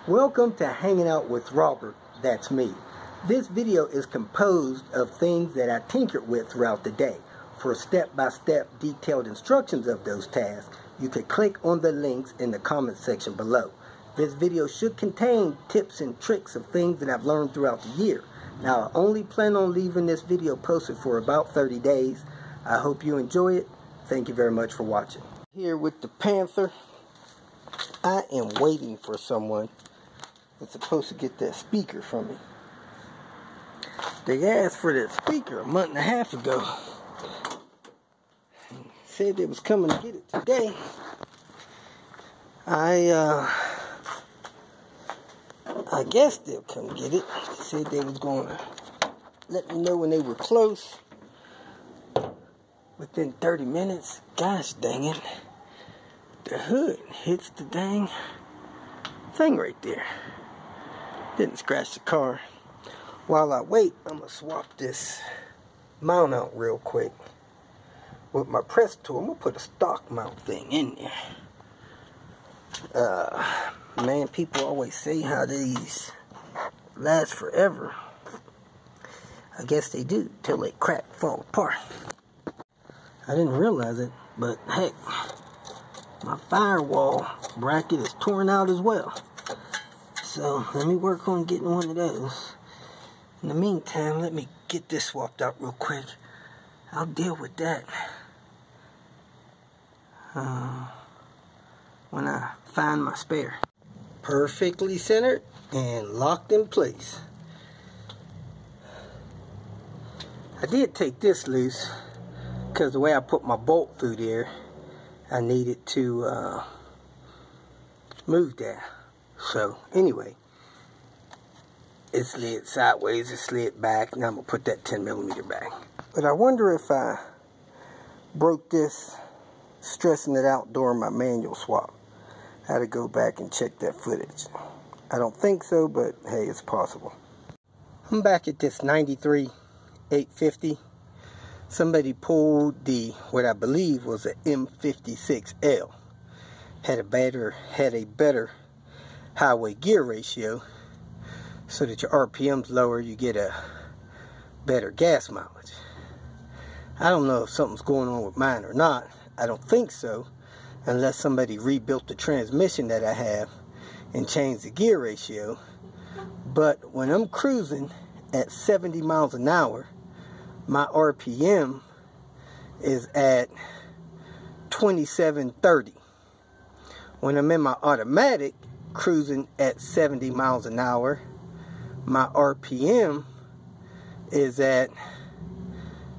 Welcome to Hanging Out with Robert, that's me. This video is composed of things that I tinkered with throughout the day. For step-by-step detailed instructions of those tasks, you can click on the links in the comment section below. This video should contain tips and tricks of things that I've learned throughout the year. Now, I only plan on leaving this video posted for about 30 days. I hope you enjoy it. Thank you very much for watching. Here with the Panther, I am waiting for someone that's supposed to get that speaker from me. They asked for that speaker a month and a half ago. Said they was coming to get it today. I guess they'll come get it. They said they was going to let me know when they were close. Within 30 minutes. Gosh dang it. The hood hits the dang thing right there. Didn't scratch the car. While I wait, I'm going to swap this mount out real quick. With my press tool, I'm going to put a stock mount thing in there. Man, people always say how these last forever. I guess they do, till they crack, fall apart. I didn't realize it, but heck, my firewall bracket is torn out as well. So, let me work on getting one of those. In the meantime, let me get this swapped out real quick. I'll deal with that when I find my spare. Perfectly centered and locked in place. I did take this loose because the way I put my bolt through there, I needed to move that. So anyway, it slid sideways, it slid back. Now I'm going to put that 10mm back. But I wonder if I broke this stressing it out during my manual swap. I had to go back and check that footage. I don't think so, but hey, it's possible. I'm back at this 93 850. Somebody pulled what I believe was an M56L. Had a better highway gear ratio, so that your RPM's lower, you get a better gas mileage. I don't know if something's going on with mine or not. I don't think so, unless somebody rebuilt the transmission that I have and changed the gear ratio. But when I'm cruising at 70 miles an hour, my RPM is at 2730. When I'm in my automatic cruising at 70 miles an hour, my RPM is at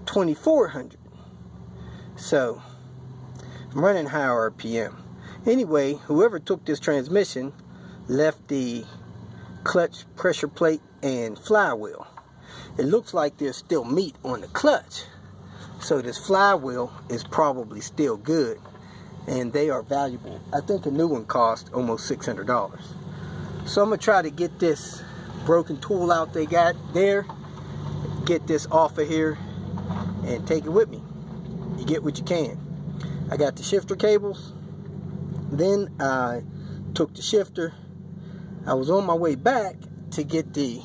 2400. So I'm running higher RPM. Anyway, whoever took this transmission left the clutch pressure plate and flywheel. It looks like there's still meat on the clutch. So this flywheel is probably still good. And they are valuable. I think a new one cost almost $600. So I'm going to try to get this broken tool out they got there. Get this off of here and take it with me. You get what you can. I got the shifter cables. Then I took the shifter. I was on my way back to get the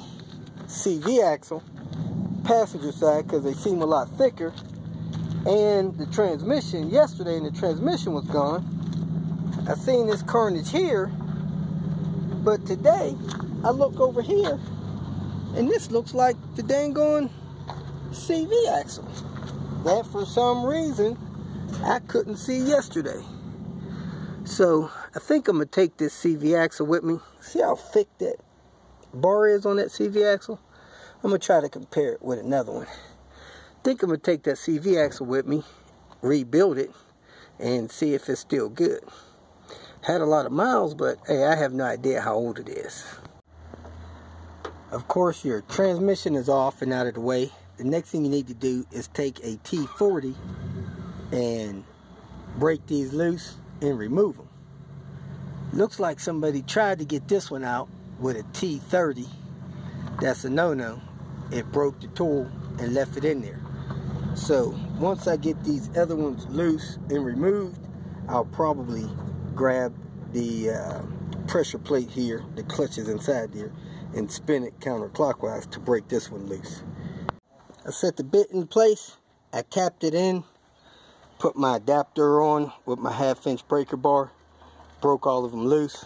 CV axle, passenger side, because they seem a lot thicker. And the transmission, yesterday, and the transmission was gone. I seen this carnage here, but today I look over here and this looks like the dang on CV axle that for some reason I couldn't see yesterday. So I think I'm gonna take this CV axle with me. See how thick that bar is on that CV axle? I'm gonna try to compare it with another one. I think I'm going to take that CV axle with me, rebuild it, and see if it's still good. Had a lot of miles, but hey, I have no idea how old it is. Of course, your transmission is off and out of the way. The next thing you need to do is take a T40 and break these loose and remove them. Looks like somebody tried to get this one out with a T30. That's a no-no. It broke the tool and left it in there. So once I get these other ones loose and removed, I'll probably grab the pressure plate here, the clutch is inside there, and spin it counterclockwise to break this one loose. I set the bit in place, I tapped it in, put my adapter on with my 1/2-inch breaker bar, broke all of them loose.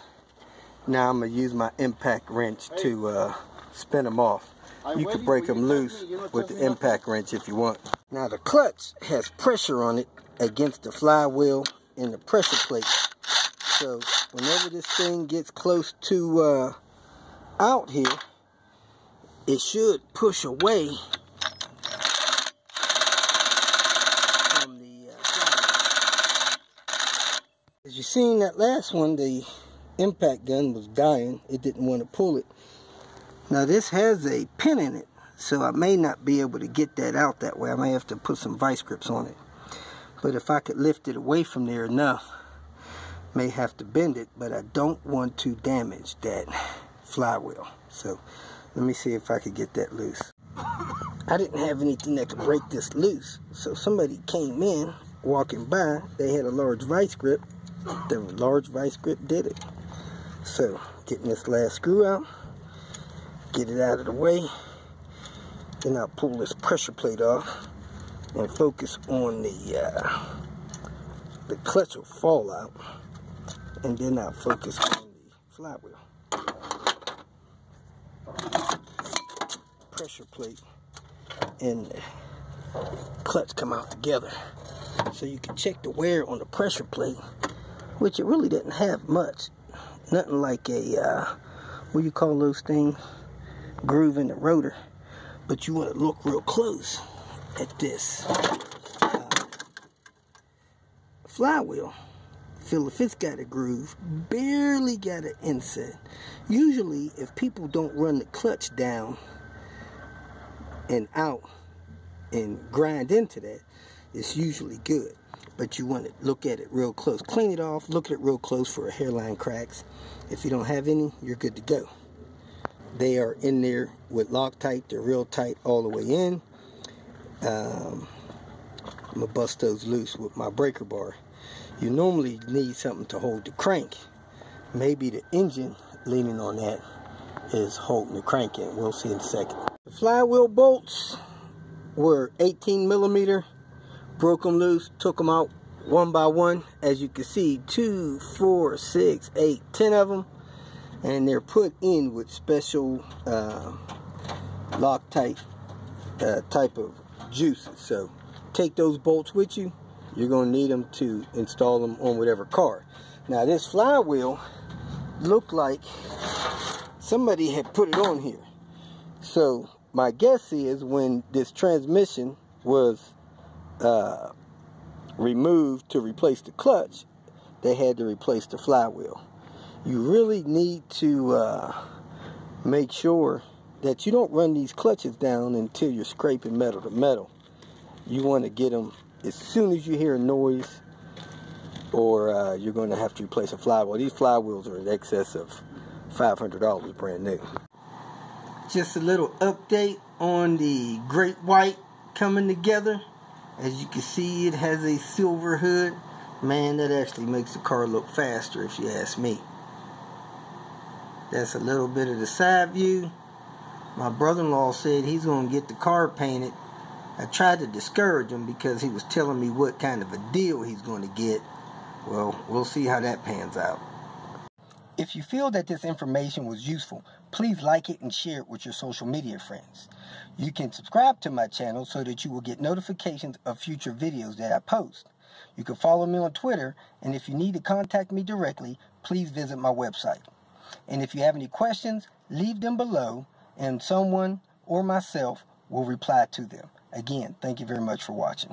Now I'm going to use my impact wrench to spin them off. You can break them loose with the impact wrench if you want. Now the clutch has pressure on it against the flywheel and the pressure plate. So whenever this thing gets close to out here, it should push away from the flywheel. As you seen that last one, the impact gun was dying. It didn't want to pull it. Now this has a pin in it, so I may not be able to get that out that way. I may have to put some vice grips on it. But if I could lift it away from there enough, may have to bend it, but I don't want to damage that flywheel. So let me see if I could get that loose. I didn't have anything that could break this loose, so somebody came in walking by. They had a large vice grip. The large vice grip did it. So getting this last screw out, get it out of the way, then I'll pull this pressure plate off and focus on the clutch will fall out, and then I'll focus on the flywheel. Pressure plate and the clutch come out together, so you can check the wear on the pressure plate, which it really didn't have much. Nothing like a what do you call those things, groove in the rotor. But you want to look real close at this flywheel. Feel if it's got a groove, barely got an inset. Usually if people don't run the clutch down and out and grind into that, it's usually good. But you want to look at it real close. Clean it off, look at it real close for hairline cracks. If you don't have any, you're good to go. They are in there with Loctite. They're real tight all the way in. I'm going to bust those loose with my breaker bar. You normally need something to hold the crank. Maybe the engine leaning on that is holding the crank in. We'll see in a second. The flywheel bolts were 18 millimeter. Broke them loose, took them out one by one. As you can see, 2, 4, 6, 8, 10 of them. And they're put in with special Loctite type of juices. So take those bolts with you. You're going to need them to install them on whatever car. Now this flywheel looked like somebody had put it on here. So my guess is when this transmission was removed to replace the clutch, they had to replace the flywheel. You really need to make sure that you don't run these clutches down until you're scraping metal to metal. You want to get them as soon as you hear a noise, or you're going to have to replace a flywheel. These flywheels are in excess of $500 brand new. Just a little update on the Great White coming together. As you can see, it has a silver hood. Man, that actually makes the car look faster if you ask me. That's a little bit of the side view. My brother-in-law said he's going to get the car painted. I tried to discourage him because he was telling me what kind of a deal he's going to get. Well, we'll see how that pans out. If you feel that this information was useful, please like it and share it with your social media friends. You can subscribe to my channel so that you will get notifications of future videos that I post. You can follow me on Twitter, and if you need to contact me directly, please visit my website. And if you have any questions, leave them below, and someone or myself will reply to them. Again, thank you very much for watching.